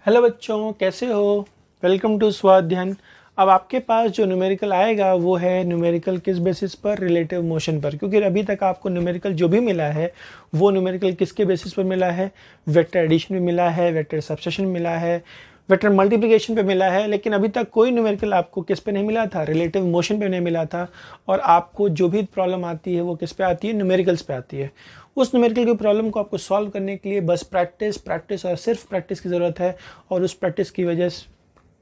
Hello बच्चों, कैसे हो। Welcome to Swadhyan. अब आपके पास जो न्यूमेरिकल आएगा वो है न्यूमेरिकल किस बेसिस पर, रिलेटिव मोशन पर। क्योंकि अभी तक आपको न्यूमेरिकल जो भी मिला है वो न्यूमेरिकल किसके बेसिस पर मिला है, वेक्टर एडिशन में मिला है, वेक्टर सबट्रैक्शन मिला है, वेक्टर मल्टीप्लिकेशन पे मिला है। लेकिन अभी तक कोई न्यूमेरिकल आपको किस पे नहीं मिला था, रिलेटिव मोशन पे नहीं मिला था। और आपको जो भी प्रॉब्लम आती है वो किस पे आती है, न्यूमेरिकल्स पे आती है। उस न्यूमेरिकल की प्रॉब्लम को आपको सॉल्व करने के लिए बस प्रैक्टिस प्रैक्टिस और सिर्फ प्रैक्टिस की ज़रूरत है। और उस प्रैक्टिस की वजह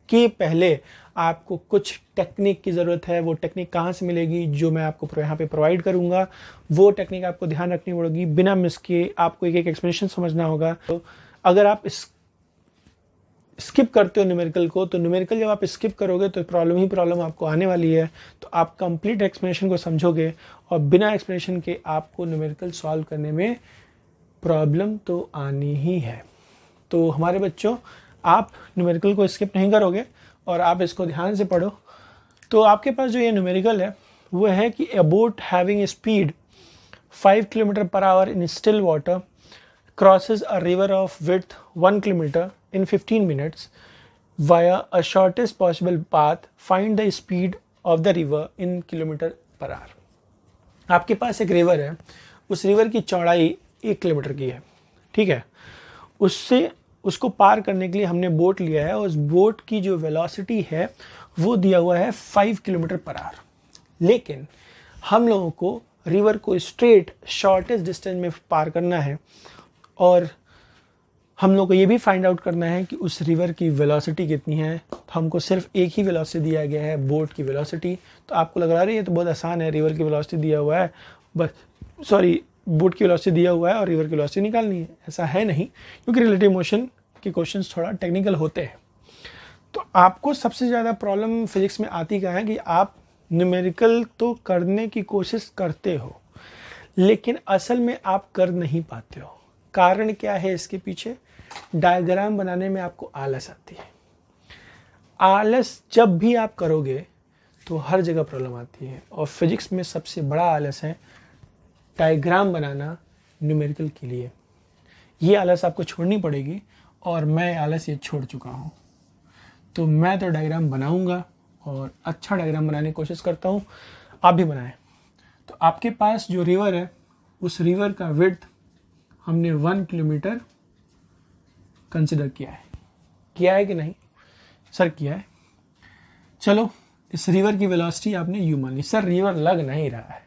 के पहले आपको कुछ टेक्निक की ज़रूरत है। वो टेक्निक कहाँ से मिलेगी, जो मैं आपको यहाँ पे प्रोवाइड करूँगा। वो टेक्निक आपको ध्यान रखनी पड़ेगी, बिना मिस किए आपको एक एक एक्सप्लेनेशन समझना होगा। तो अगर आप स्किप करते हो न्यूमेरिकल को, तो न्यूमेरिकल जब आप स्किप करोगे तो प्रॉब्लम ही प्रॉब्लम आपको आने वाली है। तो आप कंप्लीट एक्सप्लेनेशन को समझोगे और बिना एक्सप्लेनेशन के आपको न्यूमेरिकल सॉल्व करने में प्रॉब्लम तो आनी ही है। तो हमारे बच्चों, आप न्यूमेरिकल को स्किप नहीं करोगे और आप इसको ध्यान से पढ़ो। तो आपके पास जो ये न्यूमेरिकल है वो है कि अ boat having speed 5 kilometre per our in still water crosses a river of width 1 kilometer in 15 minutes via a shortest possible path. Find the speed of the river in kilometer per hour. आपके पास एक river है, उस river की चौड़ाई 1 kilometre की है, ठीक है। उसको पार करने के लिए हमने बोट लिया है और उस बोट की जो वेलोसिटी है वो दिया हुआ है 5 किलोमीटर पर आवर। लेकिन हम लोगों को रिवर को स्ट्रेट शॉर्टेस्ट डिस्टेंस में पार करना है और हम लोग को ये भी फाइंड आउट करना है कि उस रिवर की वेलोसिटी कितनी है। तो हमको सिर्फ एक ही वेलोसिटी दिया गया है, बोट की वेलोसिटी। तो आपको लग रहा है ये तो बहुत आसान है, रिवर की वेलोसिटी दिया हुआ है, बस बोट की वेलोसिटी दिया हुआ है और रिवर की वेलोसिटी निकालनी है। ऐसा है नहीं, क्योंकि रिलेटिव मोशन के क्वेश्चंस थोड़ा टेक्निकल होते हैं। तो आपको सबसे ज़्यादा प्रॉब्लम फिजिक्स में आती क्या है कि आप न्यूमेरिकल तो करने की कोशिश करते हो लेकिन असल में आप कर नहीं पाते हो। कारण क्या है इसके पीछे? डायग्राम बनाने में आपको आलस आती है। आलस जब भी आप करोगे तो हर जगह प्रॉब्लम आती है। और फिजिक्स में सबसे बड़ा आलस है डायग्राम बनाना न्यूमेरिकल के लिए। ये आलस आपको छोड़नी पड़ेगी और मैं आलस ये छोड़ चुका हूँ। तो मैं तो डायग्राम बनाऊंगा और अच्छा डायग्राम बनाने की कोशिश करता हूँ, आप भी बनाएं। तो आपके पास जो रिवर है उस रिवर का विड्थ हमने 1 किलोमीटर कंसिडर किया है कि नहीं? सर किया है। चलो, इस रिवर की वेलोसिटी आपने यू मान ली। सर रिवर लग नहीं रहा है,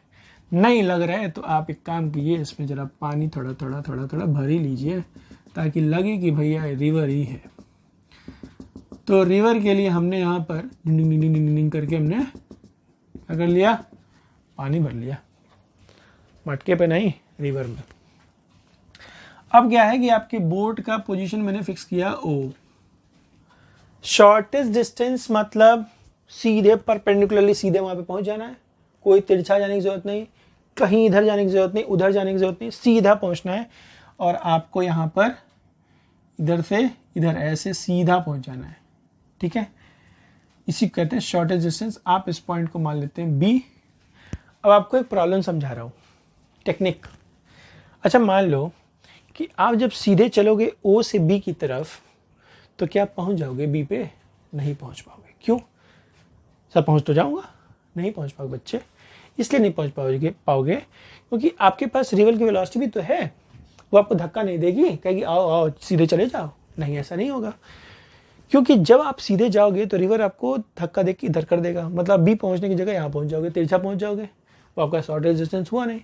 नहीं लग रहा है तो आप एक काम कीजिए, इसमें जरा पानी थोड़ा थोड़ा थोड़ा थोड़ा भर ही लीजिए ताकि लगे कि भैया रिवर ही है। तो रिवर के लिए हमने यहाँ पर डिंग करके हमने क्या कर लिया, पानी भर लिया, मटके पे नहीं, रिवर में। अब क्या है कि आपके बोट का पोजीशन मैंने फिक्स किया ओ। शॉर्टेस्ट डिस्टेंस मतलब सीधे परपेंडिकुलरली सीधे वहां पे पहुंच जाना है, कोई तिरछा जाने की जरूरत नहीं, कहीं इधर जाने की जरूरत नहीं, उधर जाने की जरूरत नहीं, सीधा पहुंचना है। और आपको यहां पर इधर से इधर ऐसे सीधा पहुंच जाना है, ठीक है। इसी को कहते हैं शॉर्टेस्ट डिस्टेंस। आप इस पॉइंट को मान लेते हैं बी। अब आपको एक प्रॉब्लम समझा रहा हूं, टेक्निक। अच्छा, मान लो कि आप जब सीधे चलोगे ओ से बी की तरफ तो क्या आप पहुंच जाओगे बी पे? नहीं पहुंच पाओगे। क्यों? सर पहुंच तो जाऊंगा। नहीं पहुंच पाओगे बच्चे, इसलिए नहीं पहुंच पाओगे क्योंकि आपके पास रिवर की वेलोसिटी भी तो है। वो आपको धक्का नहीं देगी, कहेगी आओ आओ सीधे चले जाओ। नहीं, ऐसा नहीं होगा। क्योंकि जब आप सीधे जाओगे तो रिवर आपको धक्का दे के इधर कर देगा, मतलब बी पहुंचने की जगह यहाँ पहुंच जाओगे, तिरछा पहुंच जाओगे। वो आपका शॉर्टेस्ट डिस्टेंस हुआ नहीं।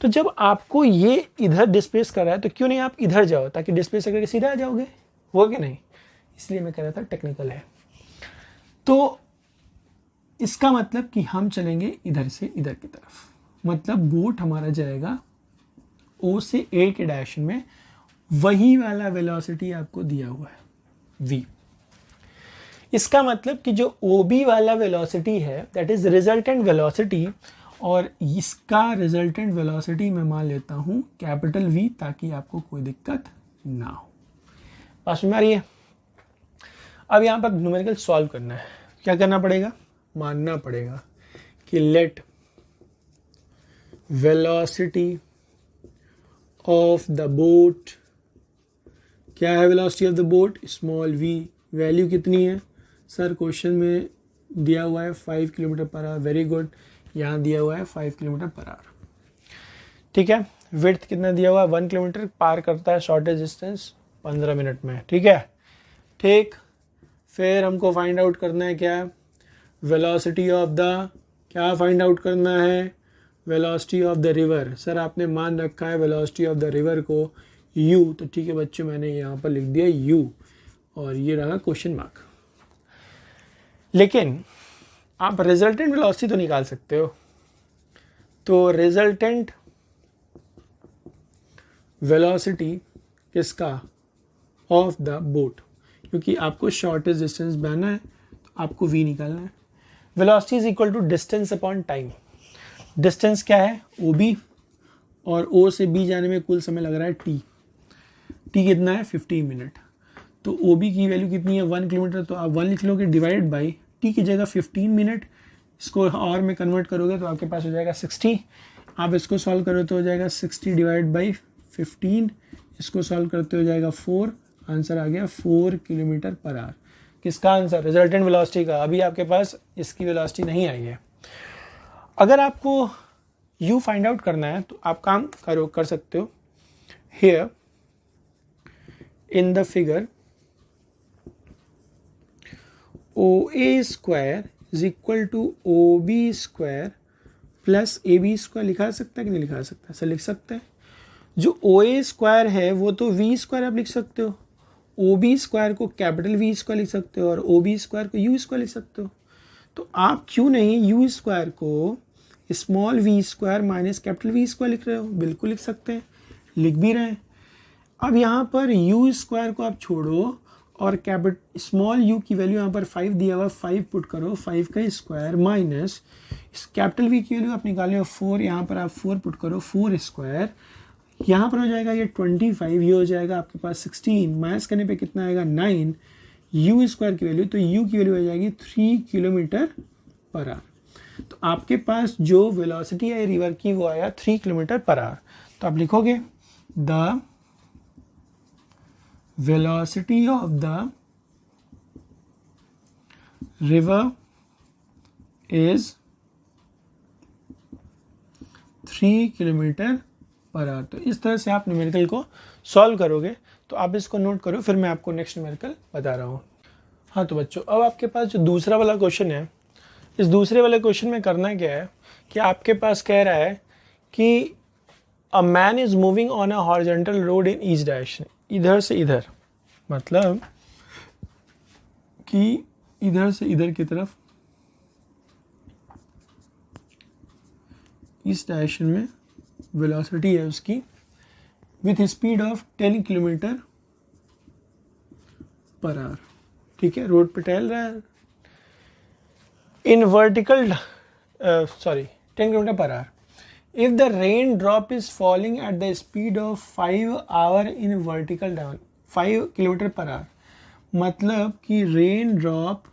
तो जब आपको ये इधर डिस्प्लेस कर रहा है तो क्यों नहीं आप इधर जाओ, ताकि डिस्प्लेस करके सीधा आ जाओगे, वो कि नहीं? इसलिए मैं कह रहा था टेक्निकल है। तो इसका मतलब कि हम चलेंगे इधर से इधर की तरफ, मतलब बोट हमारा जाएगा ओ से ए के डायरेक्शन में। वही वाला वेलोसिटी आपको दिया हुआ है v। इसका मतलब कि जो OB वाला वेलोसिटी है दैट इज रिजल्टेंट वेलोसिटी, और इसका रिजल्टेंट वेलोसिटी मैं मान लेता हूं कैपिटल V, ताकि आपको कोई दिक्कत ना हो। बात समझ में आ रही है? अब यहां पर न्यूमेरिकल सॉल्व करना है। क्या करना पड़ेगा? मानना पड़ेगा कि let velocity of the boat क्या है velocity of the boat, small v, value कितनी है सर, क्वेश्चन में दिया हुआ है 5 kilometre per our, very good, यहाँ दिया हुआ है 5 किलोमीटर पर आवर, ठीक है। विड्थ कितना दिया हुआ है 1 किलोमीटर, पार करता है शॉर्टेज डिस्टेंस 15 मिनट में, ठीक है। ठीक, फिर हमको फाइंड आउट करना है क्या, वेलोसिटी ऑफ द, क्या फाइंड आउट करना है, velocity of the river. Sir आपने मान रखा है वेलोसिटी ऑफ द रिवर को u, तो ठीक है बच्चों मैंने यहाँ पर लिख दिया u और ये रहा क्वेश्चन मार्क। लेकिन आप रिजल्टेंट वेलोसिटी तो निकाल सकते हो, तो रिजल्टेंट वेलोसिटी किसका, ऑफ द बोट, क्योंकि आपको शॉर्टेस्ट डिस्टेंस बनाना है तो आपको v निकालना है। Velocity is equal to distance upon time. Distance क्या है OB, और O से B जाने में कुल समय लग रहा है T कितना है 15 मिनट। तो OB की वैल्यू कितनी है 1 किलोमीटर, तो आप 1 लिख लोगे डिवाइड बाई T की जगह 15 मिनट, इसको और में कन्वर्ट करोगे तो आपके पास हो जाएगा 60। आप इसको सॉल्व करो तो हो जाएगा 60 डिवाइड बाई 15, इसको सॉल्व करते हो जाएगा 4, आंसर आ गया 4 किलोमीटर पर आवर। किसका आंसर, रिजल्टेंट वेलोसिटी का। अभी आपके पास इसकी वेलोसिटी नहीं आई है। अगर आपको u फाइंड आउट करना है तो आप काम कर सकते हो, here in the figure OA square is equal to OB square plus AB square. लिखा सकता है कि नहीं लिखा सकता, सर लिख सकते हैं। जो OA स्क्वायर है वो तो V स्क्वायर आप लिख सकते हो, OB स्क्वायर को कैपिटल V स्क्वायर लिख सकते हो और OB स्क्वायर को U स्क्वायर लिख सकते हो। तो आप क्यों नहीं U स्क्वायर को small v square minus capital V square लिख रहे हो, बिल्कुल लिख सकते हैं, लिख भी रहे हैं। अब यहाँ पर U स्क्वायर को आप छोड़ो और स्मॉल u की वैल्यू यहाँ पर 5 दिया हुआ, 5 पुट करो, 5 का स्क्वायर माइनस कैपिटल V की वैल्यू आप निकाले 4, यहाँ पर आप 4 पुट करो, 4 स्क्वायर, यहाँ पर हो जाएगा ये 25, ये हो जाएगा आपके पास 16, माइनस करने पे कितना आएगा 9, u स्क्वायर की वैल्यू, तो u की वैल्यू हो जाएगी 3 किलोमीटर पर आवर। तो आपके पास जो वेलोसिटी है रिवर की वो आया 3 किलोमीटर पर आवर। तो आप लिखोगे the velocity of the river is 3 kilometre per hour. तो इस तरह से आप न्यूमेरिकल को सॉल्व करोगे। तो आप इसको नोट करो, फिर मैं आपको नेक्स्ट न्यूमेरिकल बता रहा हूँ। हाँ तो बच्चों, अब आपके पास जो दूसरा वाला क्वेश्चन है, इस दूसरे वाले क्वेश्चन में करना क्या है कि आपके पास कह रहा है कि a man is moving on a horizontal road in each direction, इधर से इधर, मतलब कि इधर से इधर की तरफ, इस डायरेक्शन में वेलोसिटी है उसकी with speed of 10 kilometre per our. ठीक है, रोड पे टहल रहा है in vertical 10 kilometre per hour. If the rain drop is falling at the speed of 5 hour in vertical down, 5 kilometre per hour, मतलब कि रेन ड्रॉप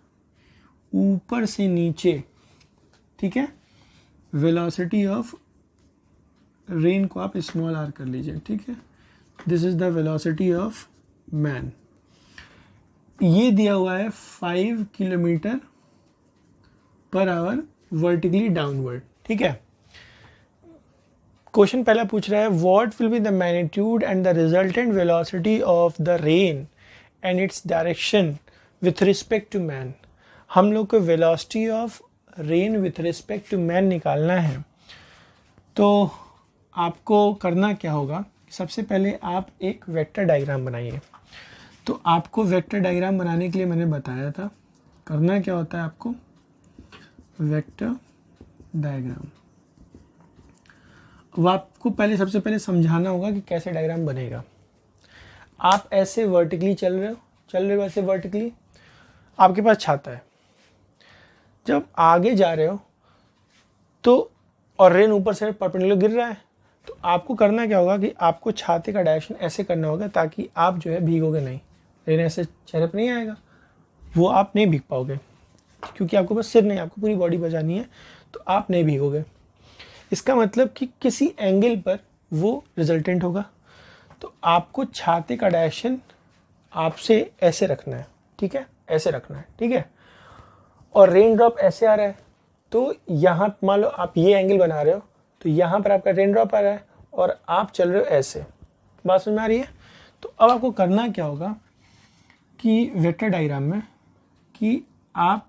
ऊपर से नीचे, ठीक है, वेलोसिटी ऑफ रेन को आप स्मॉल आर कर लीजिए, ठीक है, this is the velocity of man. ये दिया हुआ है 5 kilometre per our vertically downward, ठीक है। क्वेश्चन पहला पूछ रहा है what will be the magnitude and the resultant velocity of the rain and its direction with respect to man. हम लोग को velocity of rain with respect to man निकालना है। तो आपको करना क्या होगा, सबसे पहले आप एक वेक्टर डायग्राम बनाइए। तो आपको वेक्टर डायग्राम बनाने के लिए मैंने बताया था, करना क्या होता है आपको, वेक्टर डायग्राम। अब आपको पहले सबसे पहले समझाना होगा कि कैसे डायग्राम बनेगा। आप ऐसे वर्टिकली चल रहे हो ऐसे वर्टिकली, आपके पास छाता है, जब आगे जा रहे हो तो और रेन ऊपर से परपेंडिकुलर गिर रहा है, तो आपको करना क्या होगा कि आपको छाते का डायरेक्शन ऐसे करना होगा ताकि आप जो है भीगोगे नहीं, रेन ऐसे चेहरे पर नहीं आएगा, वो आप नहीं भीग पाओगे क्योंकि आपको बस सिर नहीं, आपको पूरी बॉडी बचानी है, तो आप नहीं भीगोगे। इसका मतलब कि किसी एंगल पर वो रिजल्टेंट होगा। तो आपको छाते का डायरेक्शन आपसे ऐसे रखना है, ठीक है, ऐसे रखना है, ठीक है। और रेन ड्रॉप ऐसे आ रहा है, तो यहाँ मान लो आप ये एंगल बना रहे हो, तो यहाँ पर आपका रेन ड्रॉप आ रहा है और आप चल रहे हो ऐसे। बात समझ में आ रही है? तो अब आपको करना क्या होगा कि वेक्टर डायग्राम में कि आप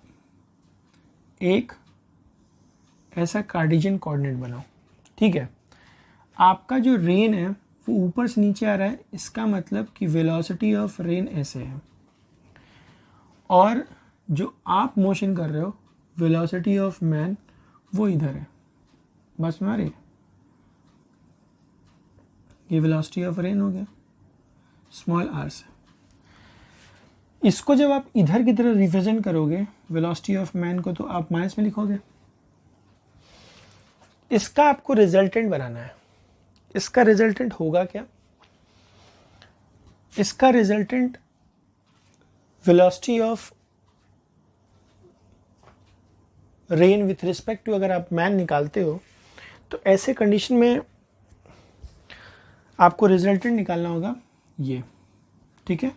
एक ऐसा कार्टेशियन कोऑर्डिनेट बनाओ, ठीक है। आपका जो रेन है वो ऊपर से नीचे आ रहा है, इसका मतलब कि वेलोसिटी ऑफ रेन ऐसे है, और जो आप मोशन कर रहे हो वेलोसिटी ऑफ मैन वो इधर है। बस मारे, ये वेलोसिटी ऑफ रेन हो गया स्मॉल आर से। इसको जब आप इधर की तरह रिप्रेजेंट करोगे वेलोसिटी ऑफ मैन को, तो आप माइनस में लिखोगे। इसका आपको रिजल्टेंट बनाना है। इसका रिजल्टेंट होगा क्या? इसका resultant velocity of rain with respect to अगर आप मैन निकालते हो, तो ऐसे कंडीशन में आपको रिजल्टेंट निकालना होगा ये, ठीक है।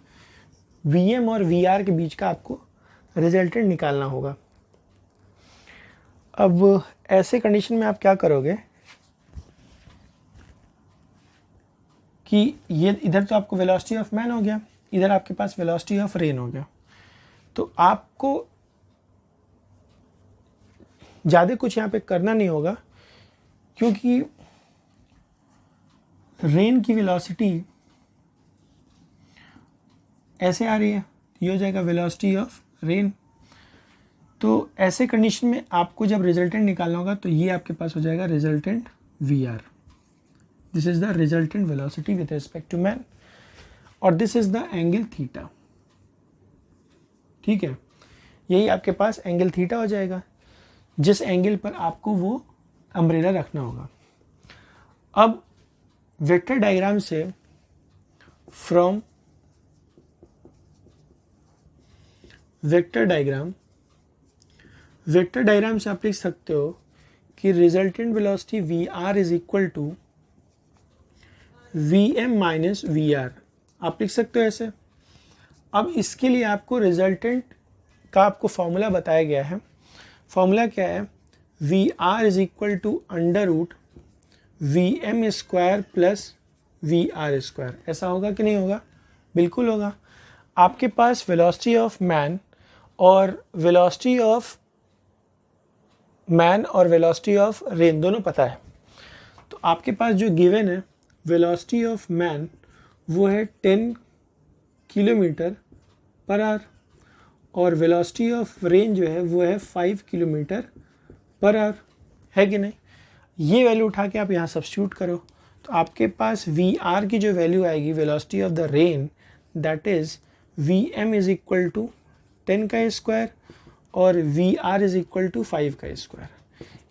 Vm और Vr के बीच का आपको रिजल्टेंट निकालना होगा। अब ऐसे कंडीशन में आप क्या करोगे कि ये इधर तो आपको वेलोसिटी ऑफ मैन हो गया, इधर आपके पास वेलोसिटी ऑफ रेन हो गया, तो आपको ज़्यादा कुछ यहाँ पे करना नहीं होगा, क्योंकि रेन की वेलोसिटी ऐसे आ रही है, ये हो जाएगा वेलोसिटी ऑफ रेन। तो ऐसे कंडीशन में आपको जब रिजल्टेंट निकालना होगा, तो ये आपके पास हो जाएगा resultant Vr। This is the resultant velocity with respect to man, और this is the angle theta, ठीक है। यही आपके पास एंगल थीटा हो जाएगा, जिस एंगल पर आपको वो अम्ब्रेला रखना होगा। अब वेक्टर डायग्राम से फ्रॉम वेक्टर डायग्राम से आप लिख सकते हो कि resultant velocity Vr is equal to Vm minus Vr, आप लिख सकते हो ऐसे। अब इसके लिए आपको रिजल्टेंट का आपको फॉर्मूला बताया गया है। फॉर्मूला क्या है? Vr is equal to under root Vm square plus Vr square. ऐसा होगा कि नहीं होगा? बिल्कुल होगा। आपके पास वेलोसिटी ऑफ मैन और वेलोसिटी ऑफ रेन दोनों पता है। तो आपके पास जो गिवन है वेलोसिटी ऑफ मैन वो है 10 किलोमीटर पर आवर, और वेलोसिटी ऑफ रेन जो है वो है 5 किलोमीटर पर आवर, है कि नहीं? ये वैल्यू उठा के आप यहाँ सब्स्टिट्यूट करो, तो आपके पास Vr की जो वैल्यू आएगी velocity of the rain, that is Vm is equal to 10 का स्क्वायर और Vr इज इक्वल टू 5 का स्क्वायर।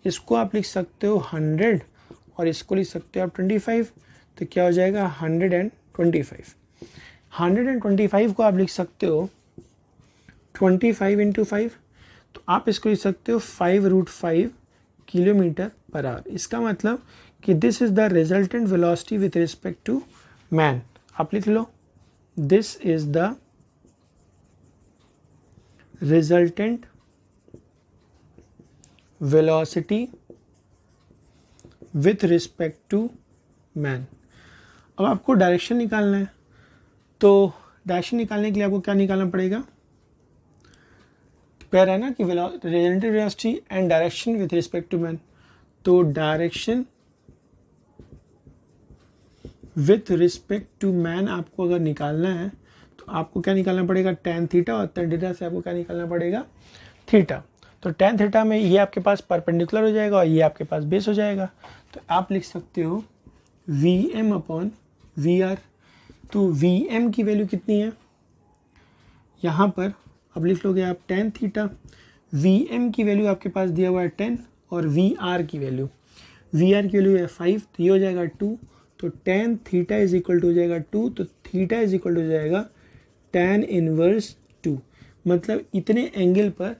इसको आप लिख सकते हो 100 और इसको लिख सकते हो आप 25, तो क्या हो जाएगा 125। 125 को आप लिख सकते हो 25 इंटू 5, तो आप इसको लिख सकते हो 5√5 किलोमीटर पर आवर। इसका मतलब कि this is the resultant velocity with respect to man. आप लिख लो, this is the resultant velocity with respect to man. अब आपको डायरेक्शन निकालना है, तो डायरेक्शन निकालने के लिए आपको क्या निकालना पड़ेगा? पैर है ना कि resultant velocity and direction with respect to man. तो direction with respect to man आपको अगर निकालना है, तो आपको क्या निकालना पड़ेगा? tan थीटा, और tan थीटा से आपको क्या निकालना पड़ेगा? थीटा। तो tan थीटा में ये आपके पास परपेंडिकुलर हो जाएगा और ये आपके पास बेस हो जाएगा। तो आप लिख सकते हो Vm अपॉन Vr। तो Vm की वैल्यू कितनी है? यहाँ पर अब लिख लोगे आप tan थीटा। Vm की वैल्यू आपके पास दिया हुआ है 10 और Vr की वैल्यू है 5, तो ये हो जाएगा 2। तो tan theta is equal to हो जाएगा 2, तो थीटा इज इक्वल टू हो जाएगा tan इनवर्स 2। मतलब इतने एंगल पर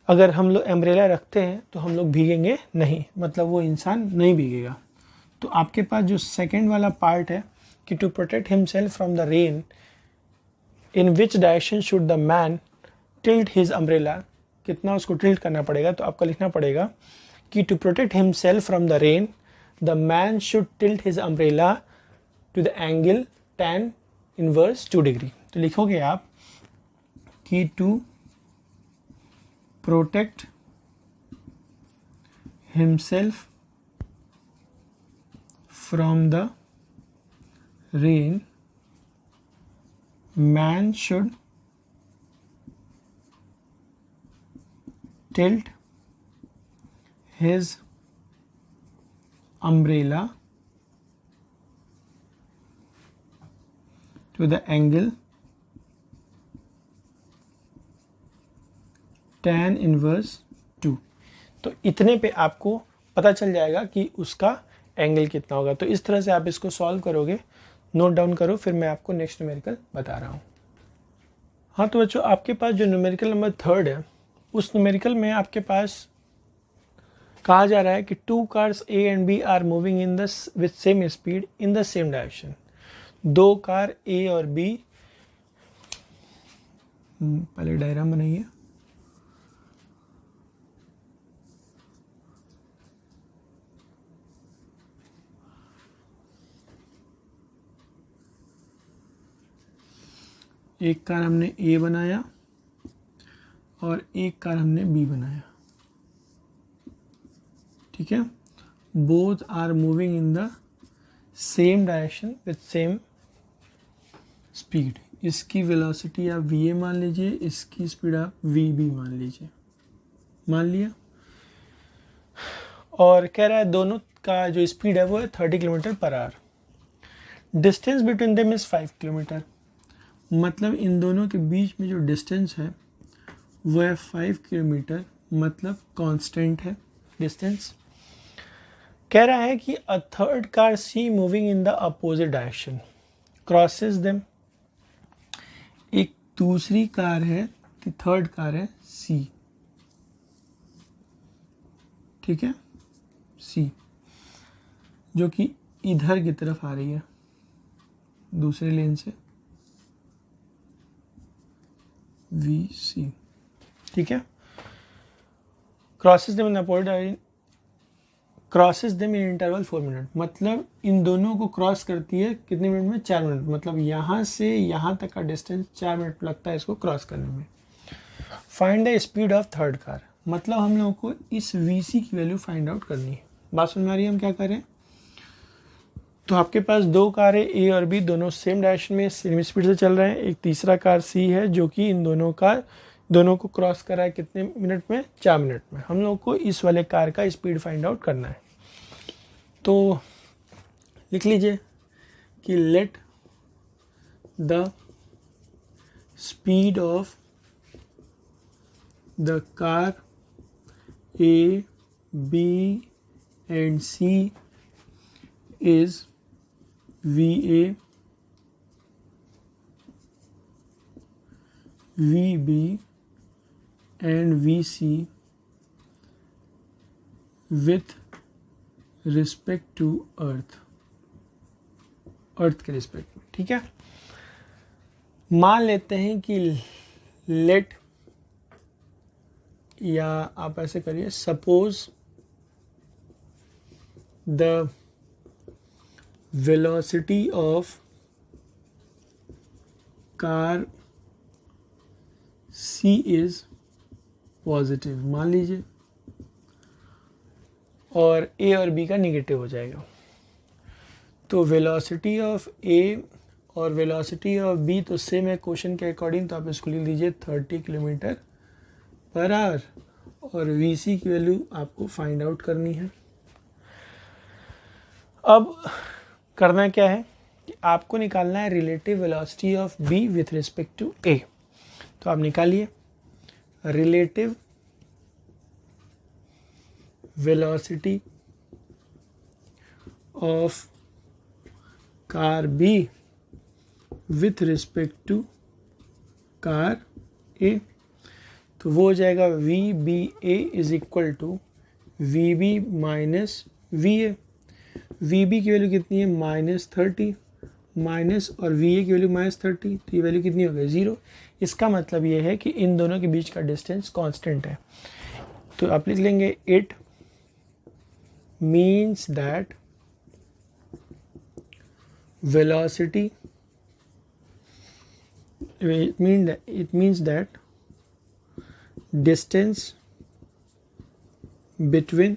अगर हम लोग एम्ब्रेला रखते हैं तो हम लोग भीगेंगे नहीं, मतलब वो इंसान नहीं भीगेगा। तो आपके पास जो सेकंड वाला पार्ट है कि to protect himself from the rain in which direction should the man tilt his umbrella, कितना उसको टिल्ट करना पड़ेगा, तो आपको लिखना पड़ेगा कि to protect himself from the rain the man should tilt his umbrella to the angle tan inverse 2 degree. तो लिखोगे आप कि to protect himself from the rain man should tilt his umbrella to the angle tan inverse 2। तो इतने पे आपको पता चल जाएगा कि उसका एंगल कितना होगा। तो इस तरह से आप इसको सॉल्व करोगे, नोट डाउन करो, फिर मैं आपको नेक्स्ट न्यूमेरिकल बता रहा हूँ। हाँ तो बच्चों, आपके पास जो न्यूमेरिकल नंबर 3 है, उस न्यूमेरिकल में आपके पास कहा जा रहा है कि 2 cars A and B are moving in the with same speed in the same direction. 2 car A और B, पहले डायग्राम बनाइए। एक कार हमने A बनाया और एक कार हमने B बनाया, ठीक है। Both are moving in the same direction with same speed. इसकी वेलोसिटी आप VA मान लीजिए, इसकी स्पीड आप VB मान लीजिए, मान लिया। और कह रहा है दोनों का जो स्पीड है वो है 30 kilometre per our. Distance between them is 5 kilometre, मतलब इन दोनों के बीच में जो डिस्टेंस है वो है 5 किलोमीटर, मतलब कांस्टेंट है डिस्टेंस। कह रहा है कि a third car C moving in the opposite direction crosses them. एक दूसरी कार है कि थर्ड कार है C, ठीक है, C जो कि इधर की तरफ आ रही है दूसरे लेन से, VC, ठीक है। Crosses them in opposite, crosses them in interval 4 minute, मतलब इन दोनों को क्रॉस करती है कितने मिनट में, 4 मिनट। मतलब यहाँ से यहाँ तक का डिस्टेंस 4 मिनट लगता है इसको क्रॉस करने में। Find the speed of third car, मतलब हम लोगों को इस VC की वैल्यू फाइंड आउट करनी है। बात समझ में आ रही है हम क्या करें? तो आपके पास 2 कार है A और B, दोनों सेम डायरेक्शन में सेम स्पीड से चल रहे हैं। एक तीसरा कार C है जो कि इन दोनों को क्रॉस कर रहा है कितने मिनट में, 4 मिनट में। हम लोग को इस वाले कार का स्पीड फाइंड आउट करना है। तो लिख लीजिए कि let the speed of the car A, B and C is VA, VB and VC with respect to अर्थ के रिस्पेक्ट में, ठीक है। मान लेते हैं कि लेट, या आप ऐसे करिए, suppose the velocity of car C is positive, मान लीजिए, और A और B का निगेटिव हो जाएगा। तो वेलोसिटी ऑफ A और वेलोसिटी ऑफ B तो सेम है क्वेश्चन के अकॉर्डिंग, तो आप इसको लिख लीजिए 30 किलोमीटर पर आवर, और VC की वैल्यू आपको फाइंड आउट करनी है। अब करना क्या है कि आपको निकालना है relative velocity of B with respect to A। तो आप निकालिए relative velocity of car B with respect to car A। तो वो हो जाएगा VBA is equal to VB minus VA। VB की वैल्यू कितनी है, -30, माइनस और वी ए की वैल्यू -30, तो ये वैल्यू कितनी हो गई 0। इसका मतलब ये है कि इन दोनों के बीच का डिस्टेंस कांस्टेंट है। तो आप लिख लेंगे it means that velocity, it means that distance between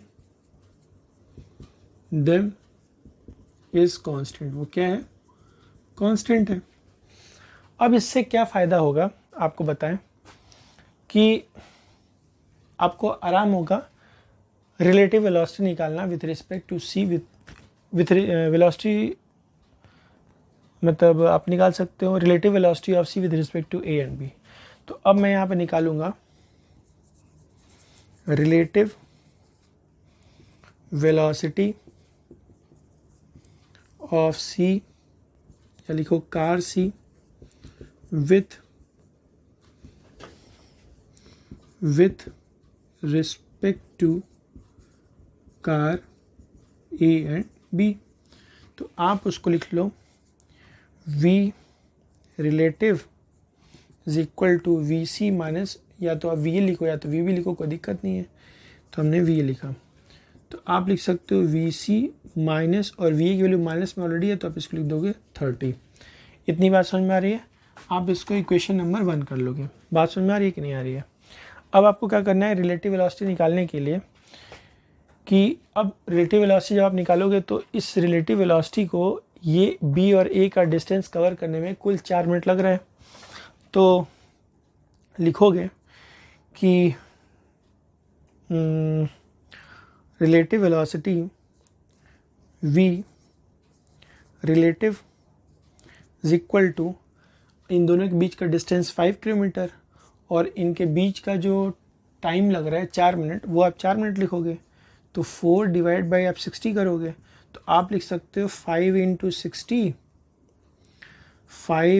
them is constant। वो क्या है? कांस्टेंट है। अब इससे क्या फ़ायदा होगा आपको बताएं कि आपको आराम होगा रिलेटिव वेलोसिटी निकालना with respect to C, with velocity मतलब आप निकाल सकते हो relative velocity of C with respect to A and B. तो अब मैं यहाँ पे निकालूंगा रिलेटिव वेलोसिटी ऑफ सी, या लिखो car C with respect to car A and B. तो आप उसको लिख लो V relative is equal to V C minus, या तो आप वी लिखो या तो वी भी लिखो, कोई दिक्कत नहीं है। तो हमने वी लिखा, तो आप लिख सकते हो वी सी माइनस, और वी की वैल्यू माइनस में ऑलरेडी है तो आप इसको लिख दोगे 30। इतनी बात समझ में आ रही है? आप इसको इक्वेशन नंबर 1 कर लोगे। बात समझ में आ रही है कि नहीं आ रही है? अब आपको क्या करना है रिलेटिव वेलोसिटी निकालने के लिए, कि अब रिलेटिव वेलोसिटी जब आप निकालोगे तो इस रिलेटिव वेलोसिटी को ये बी और ए का डिस्टेंस कवर करने में कुल 4 मिनट लग रहा है। तो लिखोगे कि relative velocity V relative is equal to, इन दोनों के बीच का डिस्टेंस 5 किलोमीटर और इनके बीच का जो टाइम लग रहा है 4 मिनट, वो आप 4 मिनट लिखोगे। तो 4 डिवाइड बाई आप 60 करोगे, तो आप लिख सकते हो 5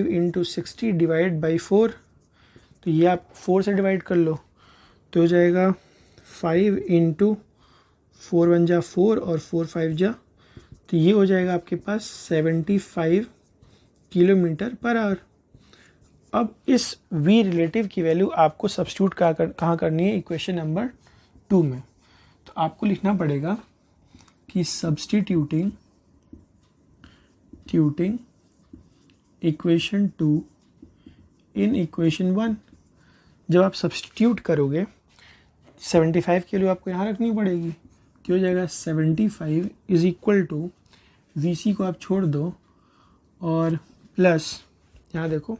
इंटू 60 डिवाइड बाई 4। तो ये आप 4 से डिवाइड कर लो, तो हो जाएगा 5 इंटू 4 1 जा 4 और 4 5 जा, तो ये हो जाएगा आपके पास 75 किलोमीटर पर आवर। अब इस v रिलेटिव की वैल्यू आपको सब्स्टिट्यूट कहाँ करनी है? इक्वेशन नंबर 2 में। तो आपको लिखना पड़ेगा कि सब्स्टिट्यूटिंग इक्वेशन 2 इन इक्वेशन 1। जब आप सब्स्टिट्यूट करोगे 75 की वैल्यू आपको यहाँ रखनी पड़ेगी, क्या हो जाएगा 75 इज इक्वल टू वी सी को आप छोड़ दो और प्लस यहाँ देखो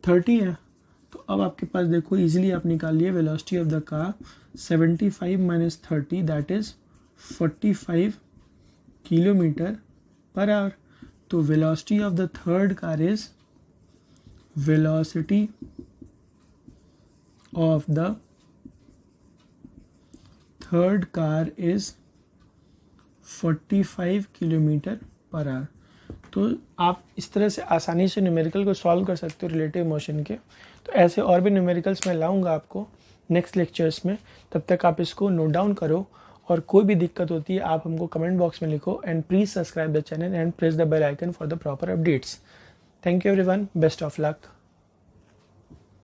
30 है। तो अब आपके पास देखो इजीली आप निकाल लिए velocity of the car 75 minus 30 that is 45 kilometre per hour. तो velocity of the third car is velocity of the third car is 45 kilometre per hour. तो आप इस तरह से आसानी से न्यूमेरिकल को सॉल्व कर सकते हो रिलेटिव मोशन के। तो ऐसे और भी न्यूमेरिकल्स मैं लाऊंगा आपको नेक्स्ट लेक्चर्स में। तब तक आप इसको नोट डाउन करो, और कोई भी दिक्कत होती है आप हमको कमेंट बॉक्स में लिखो। And please subscribe the channel and press the bell icon for the proper updates. Thank you everyone, best of luck.